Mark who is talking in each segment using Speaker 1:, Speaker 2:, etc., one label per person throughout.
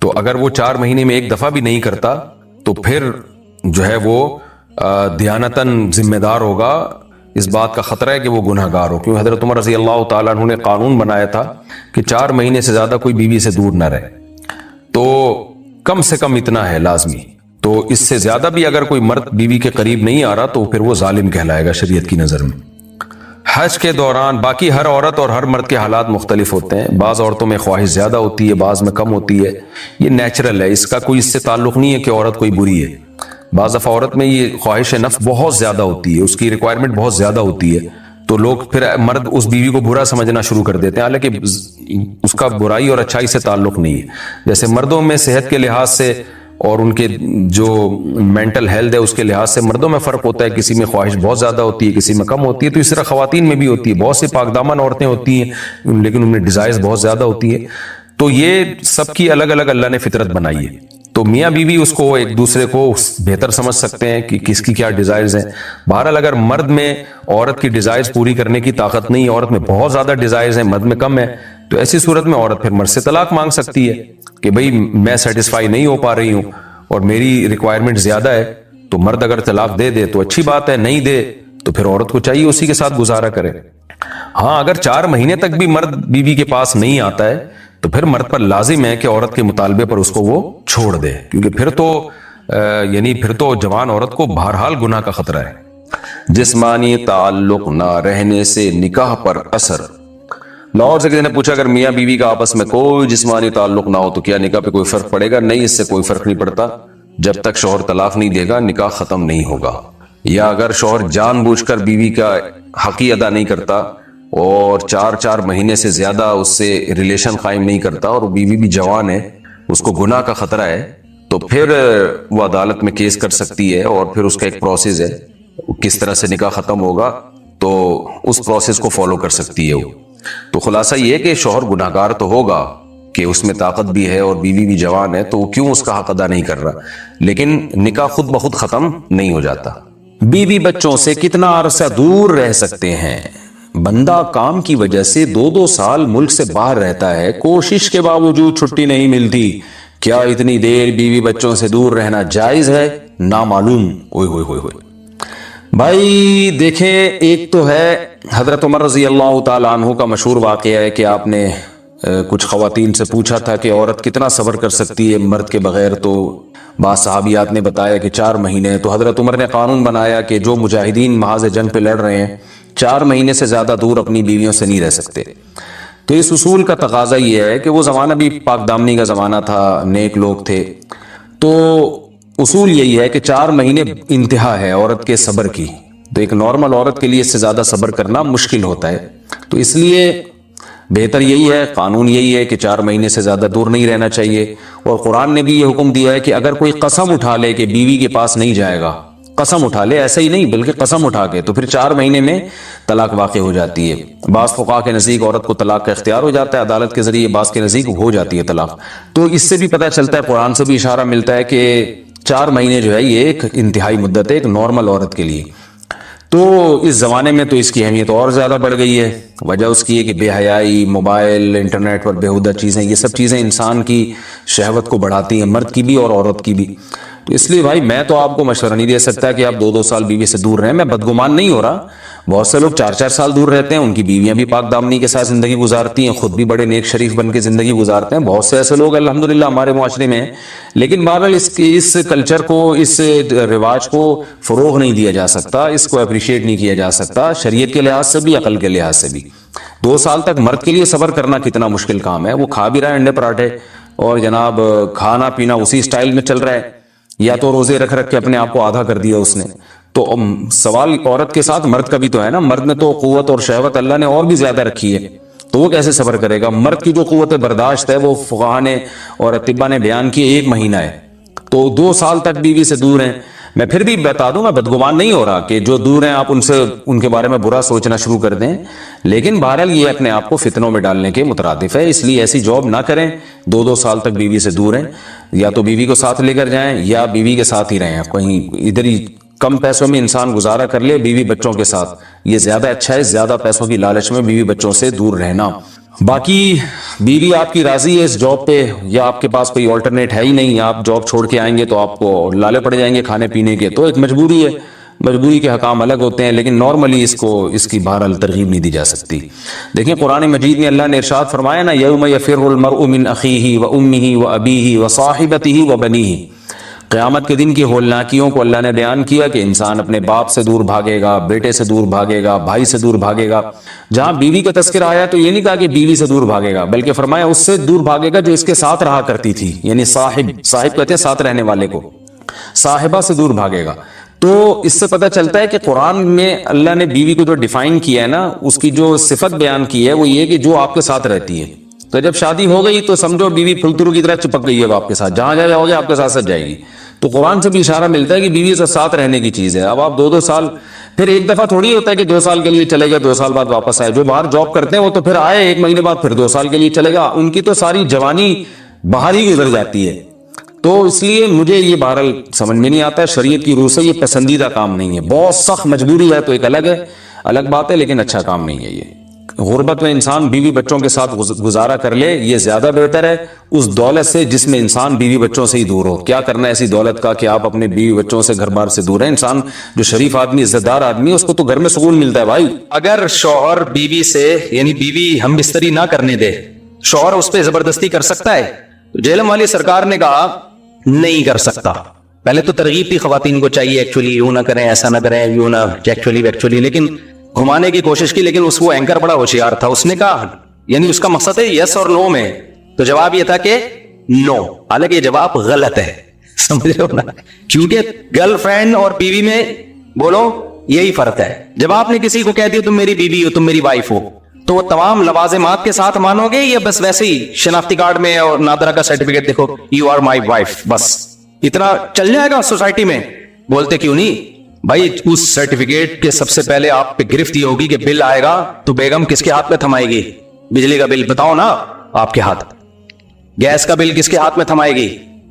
Speaker 1: تو اگر وہ 4 مہینے میں ایک دفعہ بھی نہیں کرتا تو پھر جو ہے وہ دیانتاً ذمہ دار ہوگا، اس بات کا خطرہ ہے کہ وہ گناہ گار ہو، کیونکہ حضرت عمر رضی اللہ تعالیٰ عنہ نے قانون بنایا تھا کہ 4 مہینے سے زیادہ کوئی بیوی سے دور نہ رہے، تو کم سے کم اتنا ہے لازمی، تو اس سے زیادہ بھی اگر کوئی مرد بیوی کے قریب نہیں آ رہا تو پھر وہ ظالم کہلائے گا شریعت کی نظر میں۔ حج کے دوران باقی ہر عورت اور ہر مرد کے حالات مختلف ہوتے ہیں، بعض عورتوں میں خواہش زیادہ ہوتی ہے، بعض میں کم ہوتی ہے، یہ نیچرل ہے، اس کا کوئی اس سے تعلق نہیں ہے کہ عورت کوئی بری ہے۔ بعض دفعہ عورت میں یہ خواہش نفس بہت زیادہ ہوتی ہے، اس کی ریکوائرمنٹ بہت زیادہ ہوتی ہے، تو لوگ پھر مرد اس بیوی کو برا سمجھنا شروع کر دیتے ہیں، حالانکہ اس کا برائی اور اچھائی سے تعلق نہیں ہے۔ جیسے مردوں میں صحت کے لحاظ سے اور ان کے جو مینٹل ہیلتھ ہے اس کے لحاظ سے مردوں میں فرق ہوتا ہے، کسی میں خواہش بہت زیادہ ہوتی ہے، کسی میں کم ہوتی ہے، تو اس طرح خواتین میں بھی ہوتی ہے، بہت سی پاک دامن عورتیں ہوتی ہیں لیکن ان میں ڈیزائرز بہت زیادہ ہوتی ہے، تو یہ سب کی الگ الگ اللہ نے فطرت بنائی ہے، تو میاں بیوی اس کو ایک دوسرے کو بہتر سمجھ سکتے ہیں کہ کس کی کیا ڈیزائرز ہیں۔ بہرحال اگر مرد میں عورت کی ڈیزائرز پوری کرنے کی طاقت نہیں ہے، عورت میں بہت زیادہ ڈیزائرز ہیں، مرد میں کم ہے، تو ایسی صورت میں عورت پھر مرد سے طلاق مانگ سکتی ہے کہ بھئی میں سیٹسفائی نہیں ہو پا رہی ہوں اور میری ریکوائرمنٹ زیادہ ہے، تو مرد اگر طلاق دے دے تو اچھی بات ہے، نہیں دے تو پھر عورت کو چاہیے اسی کے ساتھ گزارا کرے۔ ہاں اگر 4 مہینے تک بھی مرد بیوی کے پاس نہیں آتا ہے تو پھر مرد پر لازم ہے کہ عورت کے مطالبے پر اس کو وہ چھوڑ دے، کیونکہ پھر تو جوان عورت کو بہرحال گناہ کا خطرہ ہے۔ جسمانی تعلق نہ رہنے سے نکاح پر اثر۔ لاہور سے کسی نے پوچھا اگر میاں بیوی کا آپس میں کوئی جسمانی تعلق نہ ہو تو کیا نکاح پہ کوئی فرق پڑے گا؟ نہیں، اس سے کوئی فرق نہیں پڑتا، جب تک شوہر طلاق نہیں دے گا نکاح ختم نہیں ہوگا۔ یا اگر شوہر جان بوجھ کر بیوی کا حق ہی ادا نہیں کرتا اور 4 مہینے سے زیادہ اس سے ریلیشن قائم نہیں کرتا اور بیوی بھی جوان ہے، اس کو گناہ کا خطرہ ہے، تو پھر وہ عدالت میں کیس کر سکتی ہے اور پھر اس کا ایک پروسیس ہے، کس طرح سے نکاح ختم ہوگا تو اس پروسیس کو فالو کر سکتی ہے وہ۔ تو خلاصہ یہ کہ شوہر گناہگار تو ہوگا کہ اس میں طاقت بھی ہے اور بیوی بھی جوان ہے، تو وہ کیوں اس کا حق ادا نہیں کر رہا، لیکن نکاح خود بخود ختم نہیں ہو جاتا۔ بیوی بچوں سے کتنا عرصہ دور رہ سکتے ہیں؟ بندہ کام کی وجہ سے 2 سال ملک سے باہر رہتا ہے، کوشش کے باوجود چھٹی نہیں ملتی، کیا اتنی دیر بیوی بچوں سے دور رہنا جائز ہے؟ نامعلوم۔ اوئے ہوئے ہوئے ہوئے بھائی دیکھیں، ایک تو ہے حضرت عمر رضی اللہ تعالیٰ عنہ کا مشہور واقعہ ہے کہ آپ نے کچھ خواتین سے پوچھا تھا کہ عورت کتنا صبر کر سکتی ہے مرد کے بغیر، تو بعض صحابیات نے بتایا کہ 4 مہینے، تو حضرت عمر نے قانون بنایا کہ جو مجاہدین محاذ جنگ پہ لڑ رہے ہیں 4 مہینے سے زیادہ دور اپنی بیویوں سے نہیں رہ سکتے۔ تو اس اصول کا تقاضا یہ ہے کہ وہ زمانہ بھی پاک دامنی کا زمانہ تھا، نیک لوگ تھے، تو اصول یہی ہے کہ 4 مہینے انتہا ہے عورت کے صبر کی، تو ایک نارمل عورت کے لیے اس سے زیادہ صبر کرنا مشکل ہوتا ہے، تو اس لیے بہتر یہی ہے، قانون یہی ہے کہ 4 مہینے سے زیادہ دور نہیں رہنا چاہیے۔ اور قرآن نے بھی یہ حکم دیا ہے کہ اگر کوئی قسم اٹھا لے کہ بیوی کے پاس نہیں جائے گا، قسم اٹھا لے، ایسا ہی نہیں بلکہ قسم اٹھا کے، تو پھر 4 مہینے میں طلاق واقع ہو جاتی ہے۔ بعض فقہا کے نزدیک عورت کو طلاق کا اختیار ہو جاتا ہے عدالت کے ذریعے، بعض کے نزدیک ہو جاتی ہے طلاق۔ تو اس سے بھی پتہ چلتا ہے، قرآن سے بھی اشارہ ملتا ہے کہ 4 مہینے جو ہے یہ ایک انتہائی مدت ہے ایک نارمل عورت کے لیے۔ تو اس زمانے میں تو اس کی اہمیت اور زیادہ بڑھ گئی ہے، وجہ اس کی ہے کہ بے حیائی، موبائل، انٹرنیٹ پر بیہودہ چیزیں، یہ سب چیزیں انسان کی شہوت کو بڑھاتی ہیں، مرد کی بھی اور عورت کی بھی۔ تو اس لیے بھائی میں تو آپ کو مشورہ نہیں دے سکتا کہ آپ 2 سال بیوی سے دور رہیں، میں بدگمان نہیں ہو رہا، بہت سے لوگ 4 سال دور رہتے ہیں، ان کی بیویاں بھی پاک دامنی کے ساتھ زندگی گزارتی ہیں، خود بھی بڑے نیک شریف بن کے زندگی گزارتے ہیں، بہت سے ایسے لوگ الحمدللہ ہمارے معاشرے میں ہیں، لیکن بہرحال اس کلچر کو، اس رواج کو فروغ نہیں دیا جا سکتا، اس کو اپریشیٹ نہیں کیا جا سکتا، شریعت کے لحاظ سے بھی، عقل کے لحاظ سے بھی۔ 2 سال تک مرد کے لیے صبر کرنا کتنا مشکل کام ہے، وہ کھا بھی رہا ہے انڈے پراٹھے اور جناب کھانا پینا اسی سٹائل میں چل رہا ہے، یا تو روزے رکھ کے اپنے آپ کو آدھا کر دیا اس نے۔ تو سوال عورت کے ساتھ مرد کا بھی تو ہے نا، مرد میں تو قوت اور شہوت اللہ نے اور بھی زیادہ رکھی ہے، تو وہ کیسے صبر کرے گا؟ مرد کی جو قوت برداشت ہے وہ فقہا نے اور اطباء نے بیان کی 1 مہینہ ہے، تو 2 سال تک بیوی سے دور ہیں۔ میں پھر بھی بتا دوں، میں بدگمان نہیں ہو رہا کہ جو دور ہیں آپ ان کے بارے میں برا سوچنا شروع کر دیں، لیکن بہرحال یہ اپنے آپ کو فتنوں میں ڈالنے کے مترادف ہے، اس لیے ایسی جاب نہ کریں 2 سال تک بیوی سے دور ہیں، یا تو بیوی کو ساتھ لے کر جائیں یا بیوی کے ساتھ ہی رہیں، کہیں ادھر ہی کم پیسوں میں انسان گزارا کر لے بیوی بچوں کے ساتھ، یہ زیادہ اچھا ہے، زیادہ پیسوں کی لالچ میں بیوی بچوں سے دور رہنا۔ باقی بیوی آپ کی راضی ہے اس جاب پہ یا آپ کے پاس کوئی آلٹرنیٹ ہے ہی نہیں, آپ جاب چھوڑ کے آئیں گے تو آپ کو لالے پڑ جائیں گے کھانے پینے کے, تو ایک مجبوری ہے, مجبوری کے حکام الگ ہوتے ہیں, لیکن نارملی اس کی بہرحال ترغیب نہیں دی جا سکتی. دیکھیں قرآن مجید میں اللہ نے ارشاد فرمایا نا, یوم یفر المرء من اخیہ وامہ وابیہ وصاحبتہ وبنیہ, قیامت کے دن کی ہولناکیوں کو اللہ نے بیان کیا کہ انسان اپنے باپ سے دور بھاگے گا, بیٹے سے دور بھاگے گا, بھائی سے دور بھاگے گا. جہاں بیوی کا تذکرہ آیا تو یہ نہیں کہا کہ بیوی سے دور بھاگے گا, بلکہ فرمایا اس سے دور بھاگے گا جو اس کے ساتھ رہا کرتی تھی, یعنی صاحب کہتے ہیں ساتھ رہنے والے کو, صاحبہ سے دور بھاگے گا. تو اس سے پتہ چلتا ہے کہ قرآن میں اللہ نے بیوی کو جو ڈیفائن کیا ہے نا, اس کی جو صفت بیان کی ہے وہ یہ کہ جو آپ کے ساتھ رہتی ہے. تو جب شادی ہو گئی تو سمجھو بیوی پھلترو کی طرح چپک گئی ہے وہ آپ کے ساتھ, جہاں جاؤ گے آپ کے ساتھ جائے گی. تو قرآن سے بھی اشارہ ملتا ہے کہ بیوی سے ساتھ رہنے کی چیز ہے. اب آپ 2 سال, پھر ایک دفعہ تھوڑی ہوتا ہے کہ 2 سال کے لیے چلے گا 2 سال بعد واپس آئے. جو باہر جاب کرتے ہیں وہ تو پھر آئے 1 مہینے بعد پھر 2 سال کے لیے چلے گا, ان کی تو ساری جوانی باہر ہی گزر جاتی ہے. تو اس لیے مجھے یہ بہرحال سمجھ میں نہیں آتا ہے, شریعت کی روح سے یہ پسندیدہ کام نہیں ہے. بہت سخت مجبوری ہے تو ایک الگ بات ہے, لیکن اچھا کام نہیں ہے. یہ غربت میں انسان بیوی بچوں کے ساتھ گزارا کر لے, یہ زیادہ بہتر ہے اس دولت سے جس میں انسان بیوی بچوں سے ہی دور ہو. کیا کرنا ہے ایسی دولت کا کہ آپ اپنے بیوی بچوں سے گھر بار سے دور ہیں. انسان جو شریف آدمی عزت دار آدمی ہے اس کو تو گھر میں سکون ملتا ہے بھائی.
Speaker 2: اگر شوہر بیوی سے یعنی بیوی ہم بستری نہ کرنے دے, شوہر اس پہ زبردستی کر سکتا ہے؟ تو جہلم والی سرکار نے کہا نہیں کر سکتا. پہلے تو ترغیب تھی خواتین کو چاہیے ایکچولی یوں نہ کریں, ایسا نہ کریں, یوں نہ ایکچولی, لیکن گھمانے کی کوشش کی. لیکن اس وہ اینکر بڑا ہوشیار تھا, اس نے کہا یعنی اس کا مقصد ہے یس اور نو میں, تو جواب یہ تھا کہ نو, حالانکہ یہ جواب غلط ہے, سمجھ رہے ہو نا, کیونکہ گرل فرینڈ اور بیوی میں بولو یہی فرق ہے. جب آپ نے کسی کو کہہ دیا تم میری بیوی ہو, تم میری وائف ہو, تو وہ تمام لوازمات کے ساتھ مانو گے یا بس ویسے ہی شناختی کارڈ میں اور نادرا کا سرٹیفکیٹ دیکھو یو آر مائی وائف, بس اتنا چل جائے گا سوسائٹی میں؟ بولتے کیوں نہیں بھائی. اس سرٹیفکیٹ کے سب سے پہلے آپ پہ گرفت یہ ہوگی کہ بل آئے گا تو بیگم کس کے ہاتھ میں تھمائے گی؟ بجلی کا بل بتاؤ نا آپ کے ہاتھ, گیس کا بل کس کے ہاتھ میں تھمائے گی؟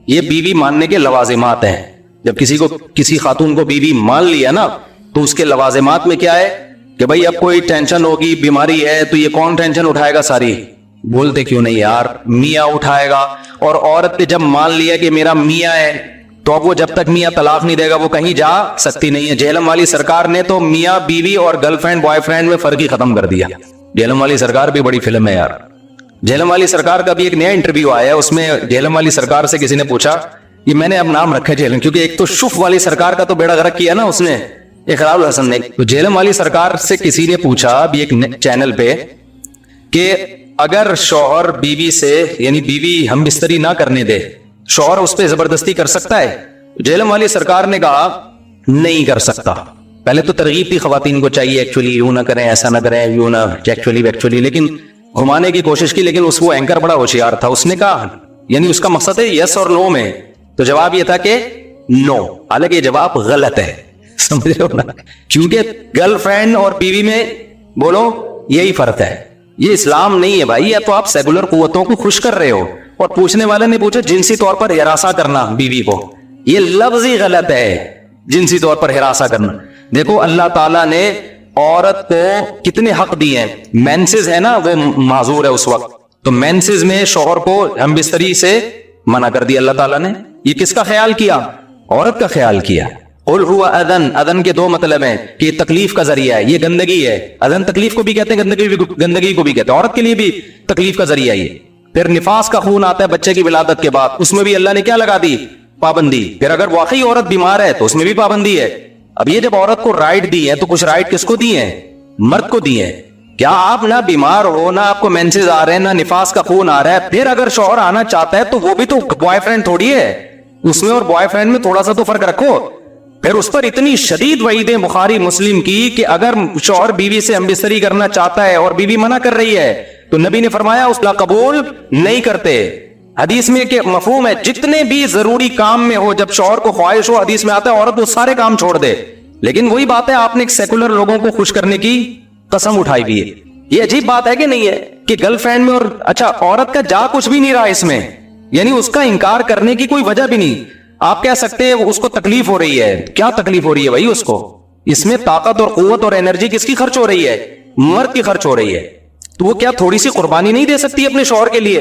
Speaker 2: یہ بیوی ماننے کے لوازمات ہیں. جب کسی خاتون کو بیوی مان لیا نا تو اس کے لوازمات میں کیا ہے کہ بھائی اب کوئی ٹینشن ہوگی, بیماری ہے, تو یہ کون ٹینشن اٹھائے گا ساری؟ بولتے کیوں نہیں یار, میاں اٹھائے گا. اور عورت نے جب مان لیا کہ میرا میاں ہے تو اب وہ جب تک میاں طلاق نہیں دے گا وہ کہیں جا سکتی نہیں ہے. جہلم والی سرکار نے تو میاں بیوی اور گرل فرینڈ بوائے فرینڈ میں فرق ہی ختم کر دیا. جہلم والی سرکار بھی بڑی فلم ہے یار. جہلم والی سرکار کا بھی ایک نیا انٹرویو آیا ہے, اس میں جہلم والی سرکار سے کسی نے پوچھا, یہ میں نے اب نام رکھا جہلم کیونکہ ایک تو شف والی سرکار کا تو بیڑا غرق کیا نا اس نے, اقرار الحسن نے. تو جہلم والی سرکار سے کسی نے پوچھا بھی ایک چینل پہ کہ اگر شوہر بیوی سے یعنی بیوی ہم بستری نہ کرنے دے, شوہر اس پہ زبردستی کر سکتا ہے؟ جہلم والی سرکار نے کہا نہیں کر سکتا. پہلے تو ترغیب تھی خواتین کو چاہیے ایکچولی یوں نہ کریں, ایسا نہ کریں, یوں نہ ایکچولی, لیکن گھمانے کی کوشش کی. لیکن اس وہ اینکر بڑا ہوشیار تھا, اس نے کہا یعنی اس کا مقصد ہے یس اور نو میں, تو جواب یہ تھا کہ نو, حالانکہ یہ جواب غلط ہے, سمجھ رہے ہو نا, کیونکہ گرل فرینڈ اور بیوی میں بولو یہی فرق ہے. یہ اسلام نہیں ہے بھائی. یا تو آپ سیکولر قوتوں کو خوش کر رہے ہو, اور پوچھنے والے نے پوچھا جنسی طور پر ہراساں کرنا بیوی کو, یہ لفظ ہی غلط ہے. جنسی طور پر ہراساں کرنا, دیکھو اللہ تعالیٰ نے عورت کو کتنے حق دیے ہیں. مینسز ہے نا وہ معذور ہے اس وقت, تو مینسز میں شوہر کو ہم بستری سے منع کر دیا اللہ تعالیٰ نے. یہ کس کا خیال کیا؟ عورت کا خیال کیا. قل هو اذن, اذن کے 2 مطلب ہیں کہ یہ تکلیف کا ذریعہ ہے, یہ گندگی ہے. اذن تکلیف کو بھی کہتے ہیں, گندگی کو بھی کہتے ہیں. عورت کے لیے بھی تکلیف کا ذریعہ ہے. پھر نفاس کا خون آتا ہے بچے کی ولادت کے بعد, اس میں بھی اللہ نے کیا لگا دی؟ پابندی. پھر اگر واقعی عورت بیمار ہے تو اس میں بھی پابندی ہے. اب یہ جب عورت کو رائٹ دی ہے تو کچھ رائٹ کس کو دی ہیں؟ مرد کو دی ہیں. کیا آپ نہ بیمار ہو, نہ آپ کو مینسز آ رہے ہیں, نہ نفاس کا خون آ رہا ہے, پھر اگر شوہر آنا چاہتا ہے تو وہ بھی تو بوائے فرینڈ تھوڑی ہے, اس میں اور بوائے فرینڈ میں تھوڑا سا تو فرق رکھو. پھر اس پر اتنی شدید وعیدیں بخاری مسلم کی کہ اگر شوہر بیوی سے ہمبستری کرنا چاہتا ہے اور بیوی منع کر رہی ہے تو نبی نے فرمایا اس کا قبول نہیں کرتے. حدیث میں کہ مفہوم ہے جتنے بھی ضروری کام میں ہو, جب شوہر کو خواہش ہو, حدیث میں آتا ہے عورت وہ سارے کام چھوڑ دے. لیکن وہی بات ہے, آپ نے سیکولر لوگوں کو خوش کرنے کی قسم اٹھائی ہوئی ہے. یہ عجیب بات ہے کہ نہیں ہے کہ گرل فرینڈ میں, اور اچھا عورت کا جا کچھ بھی نہیں رہا اس میں, یعنی اس کا انکار کرنے کی کوئی وجہ بھی نہیں. آپ کہہ سکتے ہیں اس کو تکلیف ہو رہی ہے. کیا تکلیف ہو رہی ہے بھائی اس کو؟ اس میں طاقت اور قوت اور انرجی کس کی خرچ ہو رہی ہے؟ مرد کی خرچ ہو رہی ہے. تو وہ کیا تھوڑی سی قربانی نہیں دے سکتی اپنے شوہر کے لیے؟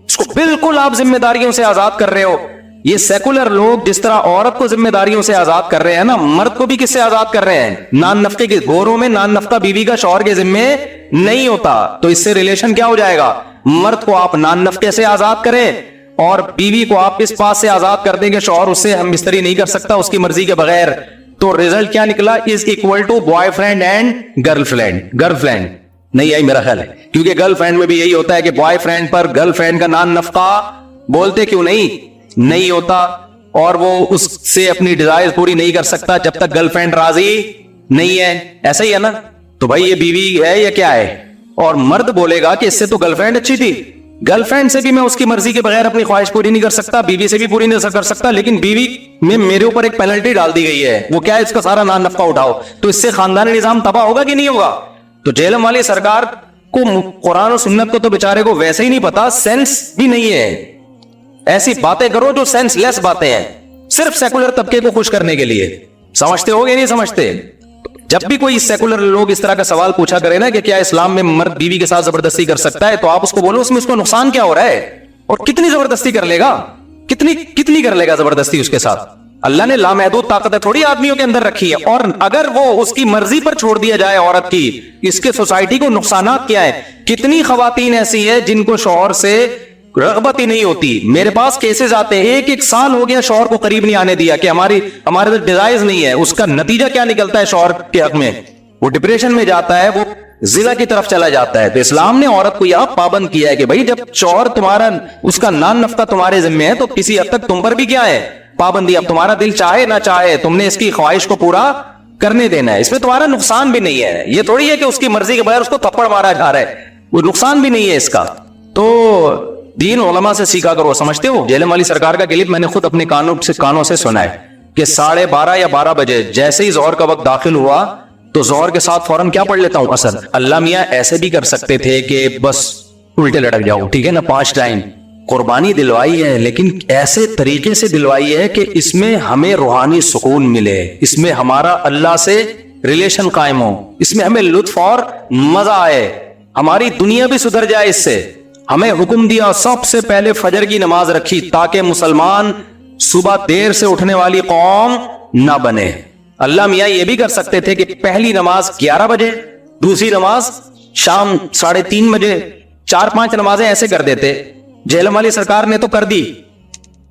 Speaker 2: اس کو بالکل آپ ذمہ داریوں سے آزاد کر رہے ہو. یہ سیکولر لوگ جس طرح عورت کو ذمہ داریوں سے آزاد کر رہے ہیں نا، مرد کو بھی کس سے آزاد کر رہے ہیں؟ نان نفقے کے گوروں میں نان نفقہ بیوی کا شوہر کے ذمے نہیں ہوتا. تو اس سے ریلیشن کیا ہو جائے گا؟ مرد کو آپ نان نفقے سے آزاد کریں اور بیوی کو آپ اس بات سے آزاد کر دیں کہ شوہر اس سے ہم بستری نہیں کر سکتا اس کی مرضی کے بغیر. تو ریزلٹ کیا نکلا؟ Is equal to boy friend and girl friend. Girl friend نہیں آئی میرا خیال ہے، کیونکہ گرل فرینڈ میں بھی یہی ہوتا ہے کہ بوائے فرینڈ پر گرل فرینڈ کا نان نفقہ بولتے کیوں نہیں ہوتا، اور وہ اس سے اپنی ڈیزائر پوری نہیں کر سکتا جب تک گرل فرینڈ راضی نہیں ہے. ایسا ہی ہے نا؟ تو بھائی یہ بیوی ہے یا کیا ہے؟ اور مرد بولے گا کہ اس سے تو گرل فرینڈ اچھی تھی، گرل فرینڈ سے بھی میں اس کی مرضی کے بغیر اپنی خواہش پوری نہیں کر سکتا، بیوی سے بھی پوری نہیں کر سکتا، لیکن بیوی میں میرے اوپر ایک پینلٹی ڈال دی گئی ہے، وہ کیا ہے؟ اس کا سارا نان نفقہ اٹھاؤ. تو اس سے خاندانی نظام تباہ ہوگا کہ نہیں ہوگا؟ تو جہلم والی سرکار کو قرآن و سنت کو تو بیچارے کو ویسے ہی نہیں پتا، سینس بھی نہیں ہے. ایسی باتیں کرو جو سینس لیس باتیں ہیں، صرف سیکولر طبقے کو خوش کرنے کے لیے. سمجھتے ہو گے نہیں سمجھتے؟ جب بھی کوئی سیکولر لوگ اس طرح کا سوال پوچھا کرے نا کہ کیا اسلام میں مرد بیوی کے ساتھ زبردستی کر سکتا ہے، تو آپ اس کو بولو اس میں اس کو نقصان کیا ہو رہا ہے اور کتنی زبردستی کر لے گا، کتنی کر لے گا زبردستی اس کے ساتھ. اللہ نے لامحدود طاقت تھوڑی آدمیوں کے اندر رکھی ہے، اور اگر وہ اس کی مرضی پر چھوڑ دیا جائے عورت کی، اس کے سوسائٹی کو نقصانات کیا ہے. کتنی خواتین ایسی ہیں جن کو شوہر سے رغبت ہی نہیں ہوتی. میرے پاس کیسز آتے ہیں، ایک سال ہو گیا شوہر کو قریب نہیں آنے دیا کہ ہمارے ڈیزائر نہیں ہے. اس کا نتیجہ کیا نکلتا ہے شوہر کے حق میں؟ وہ ڈپریشن میں جاتا ہے، وہ زنا کی طرف چلا جاتا ہے. تو اسلام نے عورت کو یہاں پابند کیا ہے کہ بھائی جب شوہر تمہارا اس کا نان نفقہ تمہارے ذمہ ہے تو کسی حد تک تم پر بھی کیا ہے؟ پابندی. اب تمہارا دل چاہے نہ چاہے تم نے اس کی خواہش کو پورا کرنے دینا ہے. اس میں تمہارا نقصان بھی نہیں ہے. یہ تھوڑی ہے کہ اس کی مرضی کے بغیر اس کو تھپڑ مارا جا رہا ہے، وہ نقصان بھی نہیں ہے اس کا. تو دین علماء سے سیکھا کرو. سمجھتے ہو جہلم والی سرکار کا کلپ میں نے خود اپنے کانوں سے سنا ہے کہ 12:30 یا 12 بجے جیسے ہی ظہر کا وقت داخل ہوا تو ظہر کے ساتھ فوراً کیا پڑھ لیتا ہوں؟ اثر. اللہ میاں ایسے بھی کر سکتے تھے کہ بس الٹے لٹک جاؤ، ٹھیک ہے نا، 5 ٹائم قربانی دلوائی ہے، لیکن ایسے طریقے سے دلوائی ہے کہ اس میں ہمیں روحانی سکون ملے، اس میں ہمارا اللہ سے ریلیشن قائم ہو، اس میں ہمیں لطف اور مزہ آئے، ہماری دنیا بھی سدھر جائے. اس سے ہمیں حکم دیا سب سے پہلے فجر کی نماز رکھی تاکہ مسلمان صبح دیر سے اٹھنے والی قوم نہ بنے. اللہ میاں یہ بھی کر سکتے تھے کہ پہلی نماز 11 بجے، دوسری نماز شام 3:30 بجے، 4-5 نمازیں ایسے کر دیتے. جہلم والی سرکار نے تو کر دی،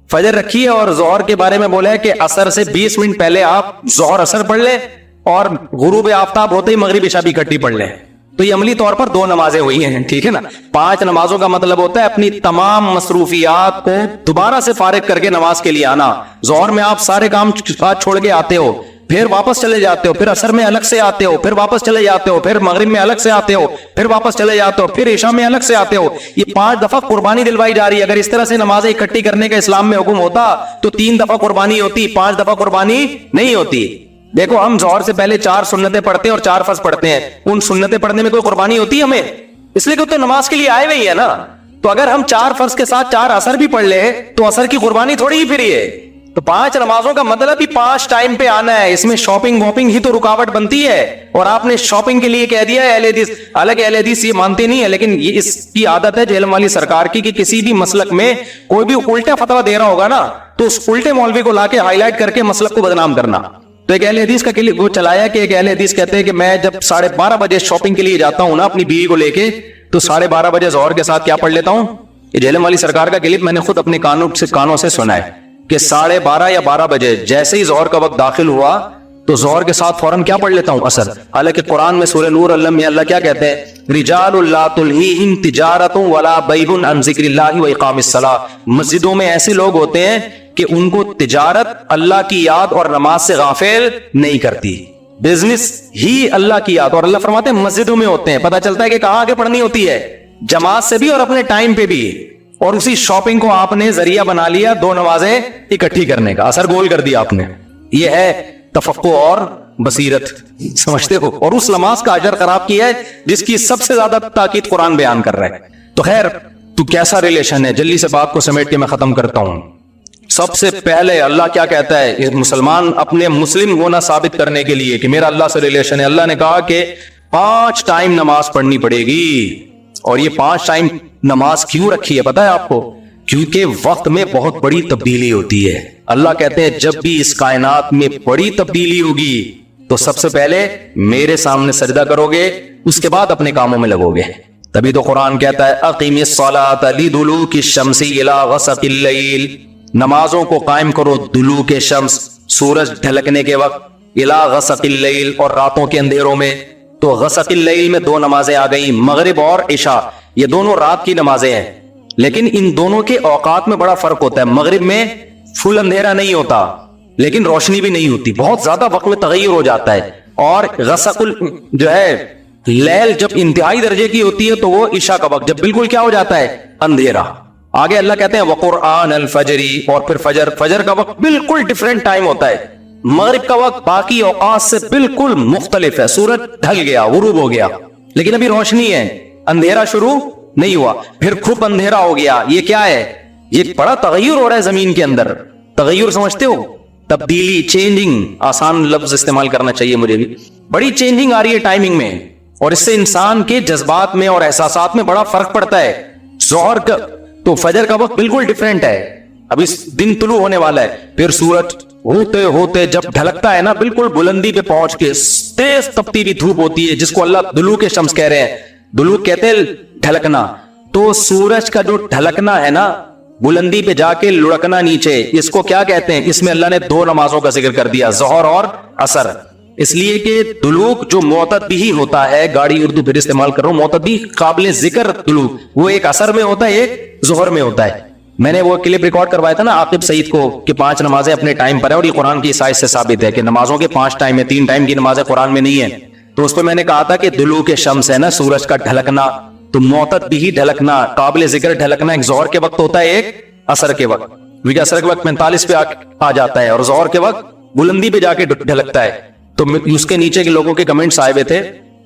Speaker 2: فجر رکھی ہے اور ظہر کے بارے میں بولا ہے کہ عصر سے 20 منٹ پہلے آپ ظہر عصر پڑھ لیں اور غروب آفتاب ہوتے ہی مغرب عشاء بھی اکٹھی پڑھ لیں. تو یہ عملی طور پر 2 نمازیں ہوئی ہیں، ٹھیک ہے نا. 5 نمازوں کا مطلب ہوتا ہے اپنی تمام مصروفیات کو دوبارہ سے فارغ کر کے نماز کے لیے آنا. ظہر میں آپ سارے کام چھوڑ کے آتے ہو، پھر واپس چلے جاتے ہو، پھر عصر میں الگ سے آتے ہو، پھر واپس چلے جاتے ہو، پھر مغرب میں الگ سے آتے ہو، پھر واپس چلے جاتے ہو، پھر عشاء میں الگ سے آتے ہو. یہ 5 دفعہ قربانی دلوائی جا رہی ہے. اگر اس طرح سے نمازیں اکٹھی کرنے کا اسلام میں حکم ہوتا تو 3 دفعہ قربانی ہوتی، 5 دفعہ قربانی نہیں ہوتی. دیکھو ہم ظہر سے پہلے 4 سنتیں پڑھتے ہیں اور 4 فرض پڑھتے ہیں. ان سنتیں پڑھنے میں کوئی قربانی ہوتی ہے ہمیں؟ اس لیے کہ تو نماز کے لیے آئے ہوئی ہے نا. تو اگر ہم 4 فرض کے ساتھ 4 عصر بھی پڑھ لیں تو عصر کی قربانی تھوڑی ہی پھری ہے. تو 5 نمازوں کا مطلب ہی 5 ٹائم پہ آنا ہے. اس میں شاپنگ واپنگ ہی تو رکاوٹ بنتی ہے، اور آپ نے شاپنگ کے لیے کہہ دیا ہے اہل حدیث. حالانکہ اہل حدیث یہ مانتے نہیں ہے، لیکن یہ اس کی عادت ہے جہلم والی سرکار کی کہ کسی بھی مسلک میں کوئی بھی الٹا فتویٰ دے رہا ہوگا نا تو اس الٹے مولوی کو لا کے ہائی لائٹ کر کے مسلک کو بدنام کرنا. تو ایک اہل حدیث کا کلپ وہ چلایا کہ ایک اہل حدیث کہتے ہیں کہ میں جب 12:30 بجے شاپنگ کے لیے جاتا ہوں نا اپنی بیوی کو لے کے، تو 12:30 بجے ظہر کے ساتھ کیا پڑھ لیتا ہوں. یہ جہلم والی سرکار کا کلپ میں نے خود اپنے کانوں سے سنا ہے کہ 12:30 یا 12 بجے جیسے ہی ظہر کا وقت داخل ہوا تو ظہر کے ساتھ فوراً کیا پڑھ لیتا ہوں؟ عصر. حالانکہ قرآن میں سورہ نور اللہ کیا کہتے ہیں؟ رجال لا تلہیہم تجارت ولا بیع عن ذکر اللہ واقام الصلاۃ. مسجدوں میں ایسے لوگ ہوتے ہیں کہ ان کو تجارت اللہ کی یاد اور نماز سے غافل نہیں کرتی، بزنس ہی اللہ کی یاد. اور اللہ فرماتے ہیں مسجدوں میں ہوتے ہیں. پتہ چلتا ہے کہ کہاں آگے پڑھنی ہوتی ہے، جماعت سے بھی اور اپنے ٹائم پہ بھی. اور اسی شاپنگ کو آپ نے ذریعہ بنا لیا 2 نمازیں اکٹھی کرنے کا، اثر گول کر دیا آپ نے. یہ ہے تفقہ اور بصیرت. سمجھتے ہو؟ اور اس نماز کا اجر خراب کیا ہے جس کی سب سے زیادہ تاکید قرآن بیان کر رہا ہے. تو خیر تو کیسا ریلیشن ہے؟ جلدی سے بات کو سمیٹ کے میں ختم کرتا ہوں. سب سے پہلے اللہ کیا کہتا ہے؟ مسلمان اپنے مسلم ہونا ثابت کرنے کے لیے کہ میرا اللہ سے ریلیشن ہے، اللہ نے کہا کہ 5 ٹائم نماز پڑھنی پڑے گی. اور یہ 5 ٹائم نماز کیوں رکھی ہے پتہ ہے آپ کو؟ کیونکہ وقت میں بہت بڑی تبدیلی ہوتی ہے. اللہ کہتے ہیں جب بھی اس کائنات میں بڑی تبدیلی ہوگی تو سب سے پہلے میرے سامنے سجدہ کرو گے, اس کے بعد اپنے کاموں میں لگو گے. تبھی تو قرآن کہتا ہے اقیم الصلاۃ لدلوک الشمس الی غسق اللیل, نمازوں کو قائم کرو دلوک شمس, سورج ڈھلکنے کے وقت, الی غسق اللیل, اور راتوں کے اندھیروں میں. تو غسق اللیل میں 2 نمازیں آ گئیں, مغرب اور عشاء. یہ دونوں رات کی نمازیں ہیں, لیکن ان دونوں کے اوقات میں بڑا فرق ہوتا ہے. مغرب میں فل اندھیرا نہیں ہوتا لیکن روشنی بھی نہیں ہوتی, بہت زیادہ وقت میں تغیر ہو جاتا ہے. اور غسق جو ہے لیل جب انتہائی درجے کی ہوتی ہے تو وہ عشاء کا وقت جب بالکل کیا ہو جاتا ہے, اندھیرا. آگے اللہ کہتے ہیں وقرآن الفجر, اور پھر فجر کا وقت بالکل ڈیفرنٹ ٹائم ہوتا ہے. مغرب کا وقت باقی اوقات سے بالکل مختلف ہے. سورج ڈھل گیا, غروب ہو گیا, لیکن ابھی روشنی ہے, اندھیرا شروع نہیں ہوا. پھر خوب اندھیرا ہو گیا. یہ کیا ہے؟ یہ بڑا تغیر ہو رہا ہے زمین کے اندر. تغیر سمجھتے ہو؟ تبدیلی, چینجنگ. آسان لفظ استعمال کرنا چاہیے مجھے بھی. بڑی چینجنگ آ رہی ہے ٹائمنگ میں, اور اس سے انسان کے جذبات میں اور احساسات میں بڑا فرق پڑتا ہے. ظہر کا تو فجر کا وقت بالکل ڈیفرنٹ ہے, ابھی دن طلوع ہونے والا ہے. پھر سورج ہوتے ہوتے جب ڈھلکتا ہے نا, بالکل بلندی پہ پہنچ کے تیز تپتی ہوئی دھوپ ہوتی ہے, جس کو اللہ دلوک شمس کہہ رہے ہیں. دلوک کہتے ہیں ڈھلکنا. تو سورج کا جو ڈھلکنا ہے نا, بلندی پہ جا کے لڑکنا نیچے, اس کو کیا کہتے ہیں؟ اس میں اللہ نے 2 نمازوں کا ذکر کر دیا, ظہر اور عصر. اس لیے کہ دلوک جو معتدی ہوتا ہے, گاڑی اردو پھر استعمال کر رہا ہوں, معتدی قابل ذکر دلوک, وہ ایک عصر میں ہوتا ہے, ایک ظہر میں ہوتا ہے. میں نے وہ کلپ ریکارڈ کروایا تھا نا عاقب سعید کو کہ 5 نمازیں اپنے ٹائم پر ہے, اور یہ قرآن کی سائز سے ثابت ہے کہ نمازوں کے 5 ٹائم ہے, 3 ٹائم کی نمازیں قرآن میں نہیں ہے. تو اس پہ میں نے کہا تھا کہ دلوک شمس ہے نا, سورج کا ڈھلکنا, تو معتدی ڈھلکنا, قابل ذکر ڈھلکنا ایک ظہر کے وقت ہوتا ہے, ایک عصر کے وقت. کیونکہ عصر کے وقت 45 پہ آ جاتا ہے, اور ظہر کے وقت بلندی پہ جا کے ڈھلکتا ہے. تو اس کے نیچے کے لوگوں کے کمنٹس آئے ہوئے تھے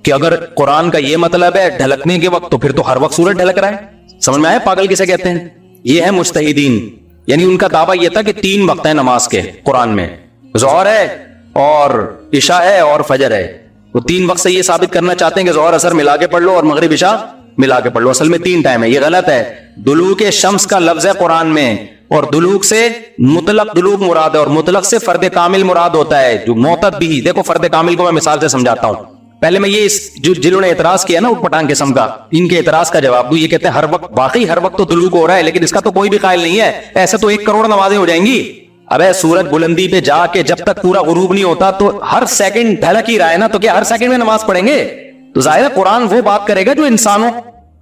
Speaker 2: کہ اگر قرآن کا یہ مطلب ہے ڈھلکنے کے وقت, تو پھر تو ہر وقت سورج ڈھلک رہا ہے. سمجھ میں آیا پاگل کسے کہتے ہیں؟ یہ ہے مجتہدین. یعنی ان کا دعویٰ یہ تھا کہ 3 وقت ہیں نماز کے قرآن میں, ظہر ہے اور عشاء ہے اور فجر ہے. وہ 3 وقت سے یہ ثابت کرنا چاہتے ہیں کہ ظہر عصر ملا کے پڑھ لو اور مغرب عشاء ملا کے پڑھ لو. اصل میں 3 ٹائم ہے, یہ غلط ہے. دلوک شمس کا لفظ ہے قرآن میں, اور دلوک سے مطلق دلوک مراد ہے, اور مطلق سے فرد کامل مراد ہوتا ہے. جو معتد بھی, دیکھو فرد کامل کو میں مثال سے سمجھاتا ہوں. پہلے میں یہ جنہوں نے اعتراض کیا نا اٹھ پٹانگ قسم کا, ان کے اعتراض کا جواب دوں. یہ کہتے ہیں ہر وقت, باقی ہر وقت تو دلوک ہو رہا ہے, لیکن اس کا تو کوئی بھی قائل نہیں ہے. ایسے تو 1 کروڑ نمازیں ہو جائیں گی. ابے سورج بلندی پہ جا کے جب تک پورا غروب نہیں ہوتا تو ہر سیکنڈ ڈھلک ہی رہا ہے نا, تو کیا ہر سیکنڈ میں نماز پڑھیں گے؟ تو ظاہر ہے قرآن وہ بات کرے گا جو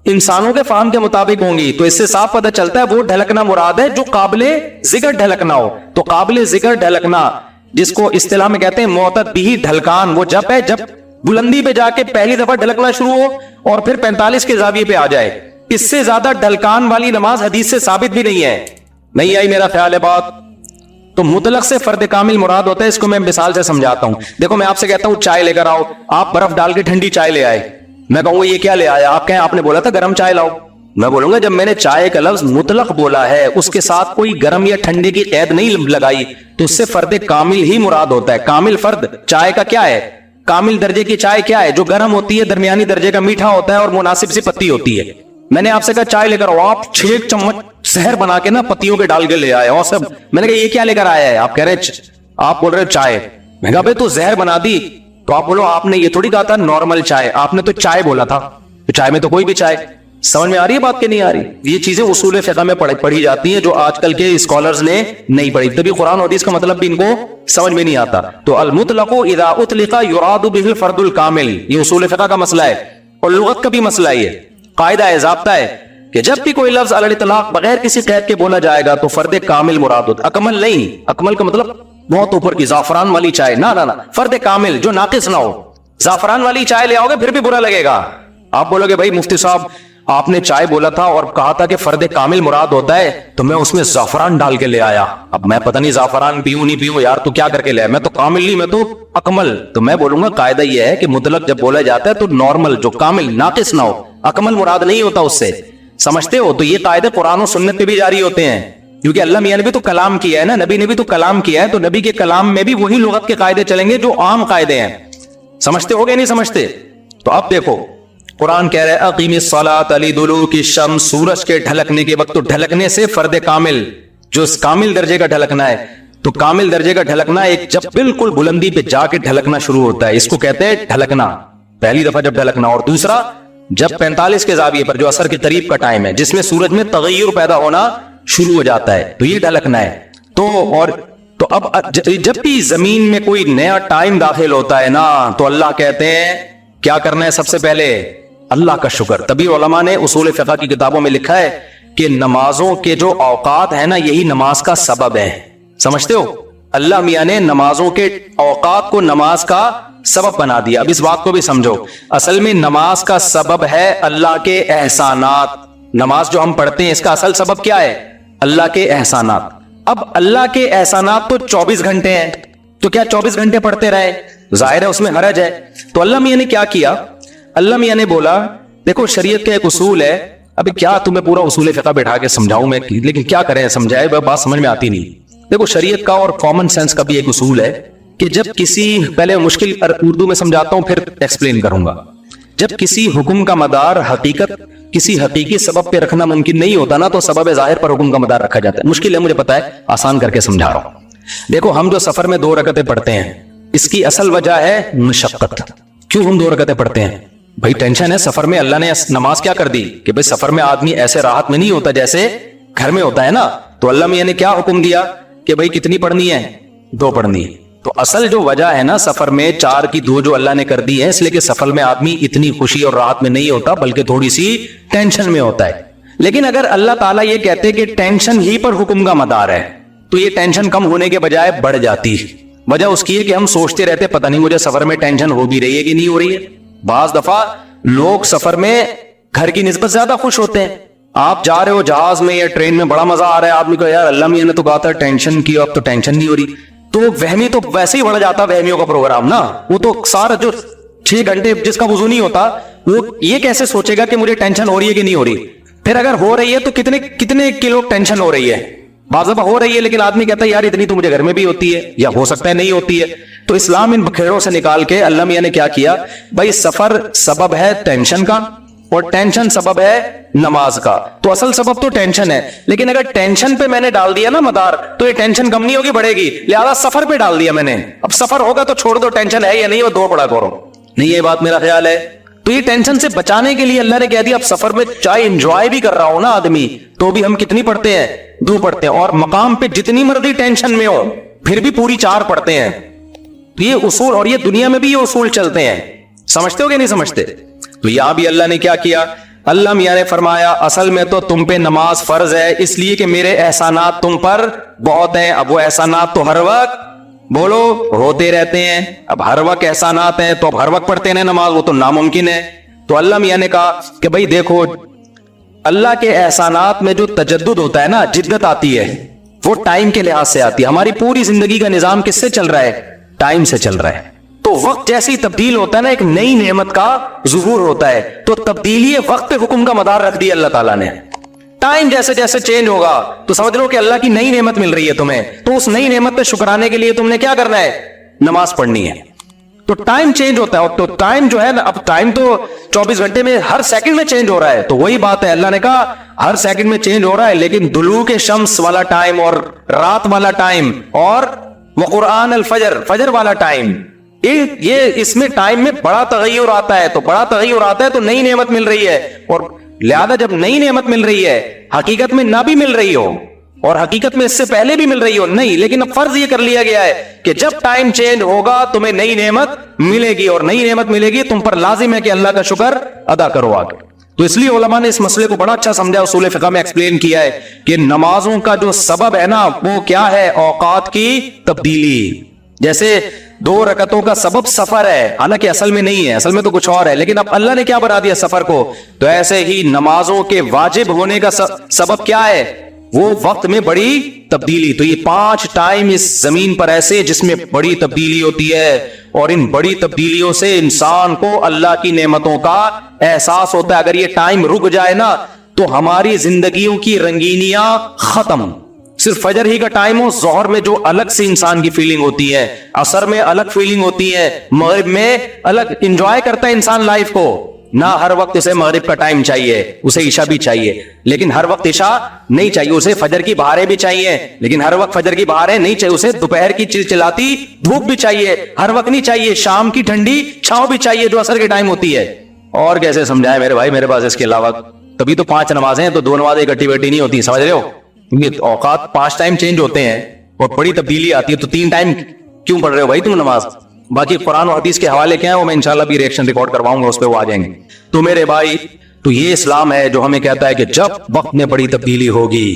Speaker 2: انسانوں کے فہم کے مطابق ہوں گی. تو اس سے صاف پتہ چلتا ہے وہ ڈھلکنا مراد ہے جو قابل ذکر ڈھلکنا ہو. تو قابل ذکر ڈھلکنا, جس کو اصطلاح میں کہتے ہیں معتدی ڈھلکان, وہ جب ہے جب بلندی پہ جا کے پہلی دفعہ ڈھلکنا شروع ہو اور پھر 45 کے زاویے پہ آ جائے. اس سے زیادہ ڈھلکان والی نماز حدیث سے ثابت بھی نہیں ہے. نہیں آئی میرا خیال ہے بات؟ تو مطلق سے فرد کامل مراد ہوتا ہے. اس کو میں مثال سے سمجھاتا ہوں. دیکھو میں آپ سے کہتا ہوں چائے لے کر آؤ, آپ برف ڈال کے ٹھنڈی چائے لے آئے. میں کہوں گا یہ کیا لے آیا؟ آپ کہیں آپ نے بولا تھا گرم چائے لاؤ. میں بولوں گا جب میں نے چائے کا لفظ مطلق بولا ہے, اس کے ساتھ کوئی گرم یا ٹھنڈے کی قید نہیں لگائی, تو اس سے فرد کامل ہی مراد ہوتا ہے. کامل فرد چائے کا کیا ہے؟ کامل درجے کی چائے کیا ہے؟ جو گرم ہوتی ہے, درمیانی درجے کا میٹھا ہوتا ہے اور مناسب سی پتی ہوتی ہے. میں نے آپ سے کہا چائے لے کر آؤ, آپ 6 چمچ شہر بنا کے نا پتیوں کے ڈال کے لے آئے, اور سب میں نے کہا یہ کیا لے کر آیا ہے؟ آپ کہہ رہے, آپ بول رہے چائے. میں کہا بھائی تو زہر بنا دی. تو آپ بولو آپ نے یہ تھوڑی کہا تھا نارمل چائے, آپ نے تو چائے بولا تھا. تو چائے میں تو کوئی بھی چائے. سمجھ میں آ رہی ہے بات کہ نہیں آ رہی؟ یہ چیزیں اصول فقہ میں پڑھی جاتی ہیں جو آج کل کے اسکالرز نے نہیں پڑھی, تبھی قرآن و حدیث کا مطلب بھی ان کو سمجھ میں نہیں آتا. تو المطلق اذا اطلق یراد به الفرد الکامل, یہ اصول فقہ کا مسئلہ ہے اور لغت کا بھی مسئلہ ہے. قاعدہ ہے, ضابطہ ہے کہ جب بھی کوئی لفظ علی الاطلاق بغیر کسی قید کے بولا جائے گا تو فرد کامل مراد ہوتا. اکمل نہیں, اکمل کا مطلب بہت اوپر کی زعفران والی چائے, نہ فرد کامل جو ناقص نہ ہو. زعفران والی چائے لے آؤ گے پھر بھی برا لگے گا. آپ بولو گے بھائی مفتی صاحب آپ نے چائے بولا تھا اور کہا تھا کہ فرد کامل مراد ہوتا ہے, تو میں اس میں زعفران ڈال کے لے آیا. اب میں پتہ نہیں زعفران پیوں نہیں پیوں یار, تو کیا کر کے لے آیا؟ میں تو کامل نہیں, میں تو اکمل. تو میں بولوں گا قاعدہ یہ ہے کہ مطلق جب بولا جاتا ہے تو نارمل جو کامل ناقص نہ ہو, اکمل مراد نہیں ہوتا اس سے. سمجھتے ہو؟ تو یہ قاعدے قرآن و سنت پہ بھی جاری ہوتے ہیں, کیونکہ اللہ میاں نے بھی تو کلام کیا ہے نا, نبی نے بھی تو کلام کیا ہے, تو نبی کے کلام میں بھی وہی لغت کے قاعدے چلیں گے جو عام قاعدے ہیں. سمجھتے ہو گے نہیں سمجھتے؟ تو اب دیکھو قرآن کہہ رہا ہے اقیم الصلاۃ لدلوک الشمس، سورج کے ڈھلکنے کے وقت، تو ڈھلکنے سے فرد کامل جو کامل درجے کا ڈھلکنا ہے، تو کامل درجے کا ڈھلکنا ایک جب بالکل بلندی پہ جا کے ڈھلکنا شروع ہوتا ہے، اس کو کہتے ہیں ڈھلکنا، پہلی دفعہ جب ڈھلکنا، اور دوسرا جب 45 کے زاویے پر جو عصر کے قریب کا ٹائم ہے جس میں سورج میں تغیر پیدا ہونا شروع ہو جاتا ہے، تو یہ ڈھلکنا ہے۔ تو اب جب بھی زمین میں کوئی نیا ٹائم داخل ہوتا ہے نا، تو اللہ کہتے ہیں کیا کرنا ہے؟ سب سے پہلے اللہ کا شکر۔ تبھی علماء نے اصول فقہ کی کتابوں میں لکھا ہے کہ نمازوں کے جو اوقات ہیں نا، یہی نماز کا سبب ہے۔ سمجھتے ہو؟ اللہ میاں نے نمازوں کے اوقات کو نماز کا سبب بنا دیا۔ اب اس بات کو بھی سمجھو، اصل میں نماز کا سبب ہے اللہ کے احسانات۔ نماز جو ہم پڑھتے ہیں اس کا اصل سبب کیا ہے؟ اللہ کے احسانات۔ اب اللہ کے احسانات تو 24 گھنٹے ہیں، تو کیا 24 گھنٹے پڑھتے رہے؟ ظاہر ہے اس میں حرج ہے۔ تو اللہ میاں نے کیا کیا؟ اللہ میاں نے بولا دیکھو شریعت کا ایک اصول ہے، ابھی کیا تمہیں پورا اصول فقہ بیٹھا کے سمجھاؤں میں، لیکن کیا کریں سمجھائے بات سمجھ میں آتی نہیں۔ دیکھو شریعت کا اور کامن سینس کا بھی ایک اصول ہے کہ جب کسی، پہلے مشکل اردو میں سمجھاتا ہوں پھر ایکسپلین کروں گا، جب کسی حکم کا مدار حقیقت کسی حقیقی سبب پہ رکھنا ممکن نہیں ہوتا نا، تو سبب ظاہر پر حکم کا مدار رکھا جاتا ہے۔ مشکل ہے مجھے پتا ہے، آسان کر کے سمجھا رہا ہوں۔ دیکھو ہم جو سفر میں 2 رکعتیں پڑھتے ہیں، اس کی اصل وجہ ہے مشقت۔ کیوں ہم 2 رکعتیں پڑھتے ہیں؟ بھائی ٹینشن ہے سفر میں، اللہ نے نماز کیا کر دی کہ بھائی سفر میں آدمی ایسے راحت میں نہیں ہوتا جیسے گھر میں ہوتا ہے نا، تو اللہ میاں نے کیا حکم دیا کہ بھائی کتنی پڑھنی ہے؟ 2 پڑھنی ہے۔ تو اصل جو وجہ ہے نا سفر میں 4 کی 2 جو اللہ نے کر دی ہے، اس لیے کہ سفر میں آدمی اتنی خوشی اور راحت میں نہیں ہوتا بلکہ تھوڑی سی ٹینشن میں ہوتا ہے۔ لیکن اگر اللہ تعالیٰ یہ کہتے کہ ٹینشن ہی پر حکم کا مدار ہے، تو یہ ٹینشن کم ہونے کے بجائے بڑھ جاتی۔ وجہ اس کی ہے کہ ہم سوچتے رہتے پتہ نہیں مجھے سفر میں ٹینشن ہو بھی رہی ہے کہ نہیں ہو رہی ہے۔ بعض دفعہ لوگ سفر میں گھر کی نسبت زیادہ خوش ہوتے ہیں۔ آپ جا رہے ہو جہاز میں یا ٹرین میں، بڑا مزہ آ رہا ہے، آدمی کو یار اللہ میاں نے تو کہا تھا ٹینشن کی، اب تو ٹینشن نہیں ہو رہی، تو وہمی تو ویسے ہی بڑھ جاتا وہمیوں کا پروگرام نا۔ وہ تو سارا جو 6 گھنٹے جس کا وضو نہیں ہوتا، وہ یہ کیسے سوچے گا کہ مجھے ٹینشن ہو رہی ہے کہ نہیں ہو رہی؟ پھر اگر ہو رہی ہے تو کتنے کلو ٹینشن ہو رہی ہے؟ بعض دفعہ ہو رہی ہے لیکن آدمی کہتا ہے یار اتنی تو مجھے گھر میں بھی ہوتی ہے، یا ہو سکتا ہے نہیں ہوتی ہے۔ تو اسلام ان بکھیڑوں سے نکال کے اللہ میاں نے کیا کیا؟ بھائی سفر سبب ہے ٹینشن کا، اور ٹینشن سبب ہے نماز کا۔ تو اصل سبب تو ٹینشن ہے، لیکن اگر ٹینشن پہ میں نے ڈال دیا نا مدار، تو یہ ٹینشن کم نہیں ہوگی، بڑھے گی۔ لہذا سفر پہ ڈال دیا میں نے، اب سفر ہوگا تو چھوڑ دو، ٹینشن ہے یا نہیں وہ 2 پڑھا کرو۔ نہیں یہ بات میرا خیال ہے۔ تو یہ ٹینشن سے بچانے کے لیے اللہ نے کہہ دیا اب سفر میں چاہے انجوائے بھی کر رہا ہو نا آدمی، تو بھی ہم کتنی پڑھتے ہیں؟ 2 پڑھتے ہیں، اور مقام پہ جتنی مرضی ٹینشن میں ہو پھر بھی پوری 4 پڑھتے ہیں۔ تو یہ اصول، اور یہ دنیا میں بھی یہ اصول چلتے ہیں، سمجھتے ہو کہ نہیں سمجھتے؟ تو یہاں بھی اللہ نے کیا کیا؟ اللہ میاں نے فرمایا اصل میں تو تم پہ نماز فرض ہے اس لیے کہ میرے احسانات تم پر بہت ہیں۔ اب وہ احسانات تو ہر وقت بولو ہوتے رہتے ہیں، اب ہر وقت احسانات ہیں تو اب ہر وقت پڑھتے ہیں نماز، وہ تو ناممکن ہے۔ تو اللہ میاں نے کہا کہ بھائی دیکھو اللہ کے احسانات میں جو تجدد ہوتا ہے نا، جدت آتی ہے، وہ ٹائم کے لحاظ سے آتی ہے۔ ہماری پوری زندگی کا نظام کس سے چل رہا ہے؟ ٹائم سے چل رہا ہے۔ تو وقت جیسی تبدیل ہوتا ہے نا، ایک نئی نعمت کا ظہور ہوتا ہے، تو تبدیلی وقت پہ حکم کا مدار رکھ دیا اللہ تعالیٰ نے۔ ٹائم جیسے جیسے چینج ہوگا تو سمجھ لو کہ اللہ کی نئی نعمت مل رہی ہے تمہیں، تو اس نئی نعمت پہ شکرانے کے لیے تم نے کیا کرنا ہے؟ نماز پڑھنی ہے۔ تو ٹائم چینج ہوتا ہے، اور تو ٹائم جو ہے نا، اب ٹائم تو 24 گھنٹے میں ہر سیکنڈ میں چینج ہو رہا ہے۔ تو وہی بات ہے، اللہ نے کہا ہر سیکنڈ میں چینج ہو رہا ہے، لیکن دلوک شمس والا ٹائم اور رات والا ٹائم اور وقرآن الفجر، فجر والا ٹائم، یہ اس میں ٹائم میں بڑا تغیر آتا ہے۔ تو بڑا تغیر آتا ہے تو نئی نعمت مل رہی ہے، اور لہذا جب نئی نعمت مل رہی ہے، حقیقت میں نہ بھی مل رہی ہو اور حقیقت میں اس سے پہلے بھی مل رہی ہو نہیں، لیکن اب فرض یہ کر لیا گیا ہے کہ جب ٹائم چینج ہوگا تمہیں نئی نعمت ملے گی، اور نئی نعمت ملے گی تم پر لازم ہے کہ اللہ کا شکر ادا کرو آگے۔ تو اس لیے علماء نے اس مسئلے کو بڑا اچھا سمجھا، اصول فقہ میں ایکسپلین کیا ہے کہ نمازوں کا جو سبب ہے نا وہ کیا ہے؟ اوقات کی تبدیلی۔ جیسے 2 رکعتوں کا سبب سفر ہے، حالانکہ اصل میں نہیں ہے، اصل میں تو کچھ اور ہے، لیکن اب اللہ نے کیا بنا دیا سفر کو۔ تو ایسے ہی نمازوں کے واجب ہونے کا سبب کیا ہے؟ وہ وقت میں بڑی تبدیلی۔ تو یہ 5 ٹائم اس زمین پر ایسے جس میں بڑی تبدیلی ہوتی ہے، اور ان بڑی تبدیلیوں سے انسان کو اللہ کی نعمتوں کا احساس ہوتا ہے۔ اگر یہ ٹائم رک جائے نا تو ہماری زندگیوں کی رنگینیاں ختم۔ صرف فجر ہی کا ٹائم ہو، ظہر میں جو الگ سے انسان کی فیلنگ ہوتی ہے، عصر میں الگ فیلنگ ہوتی ہے، مغرب میں الگ، انجوائے کرتا ہے انسان لائف کو، نہ ہر وقت اسے مغرب کا ٹائم چاہیے، اسے عشاء بھی چاہیے، لیکن ہر وقت عشاء نہیں چاہیے، اسے فجر کی بہاریں بھی چاہیے، لیکن ہر وقت فجر کی بہاریں نہیں چاہیے، اسے دوپہر کی چلچلاتی دھوپ بھی چاہیے، ہر وقت نہیں چاہیے، شام کی ٹھنڈی چھاؤں بھی چاہیے جو عصر کے ٹائم ہوتی ہے۔ اور کیسے سمجھائیں میرے بھائی، میرے پاس اس کے علاوہ تبھی تو 5 نمازیں ہیں، تو 2 نمازیں اکٹھی بیٹھی نہیں ہوتی، سمجھ رہے ہو؟ کیونکہ اوقات 5 ٹائم چینج ہوتے ہیں اور بڑی تبدیلی آتی ہے، تو 3 ٹائم کیوں پڑھ رہے ہو بھائی تم نماز؟ باقی قرآن و حدیث کے حوالے کیا ہیں وہ میں انشاءاللہ بھی ریئیکشن ریکارڈ کرواؤں گا، اس پہ وہ آ جائیں گے۔ تو میرے بھائی، تو یہ اسلام ہے جو ہمیں کہتا ہے کہ جب وقت میں بڑی تبدیلی ہوگی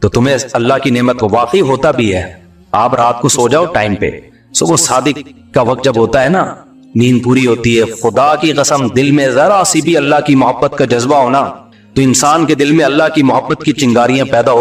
Speaker 2: تو تمہیں اللہ کی نعمت کو واقعی ہوتا بھی ہے، آپ رات کو سو جاؤ ٹائم پہ، صبح صادق کا وقت جب ہوتا ہے نا، نیند پوری ہوتی ہے، خدا کی قسم دل میں ذرا سی بھی اللہ کی محبت کا جذبہ ہونا تو انسان کے دل میں اللہ کی محبت کی چنگاریاں پیدا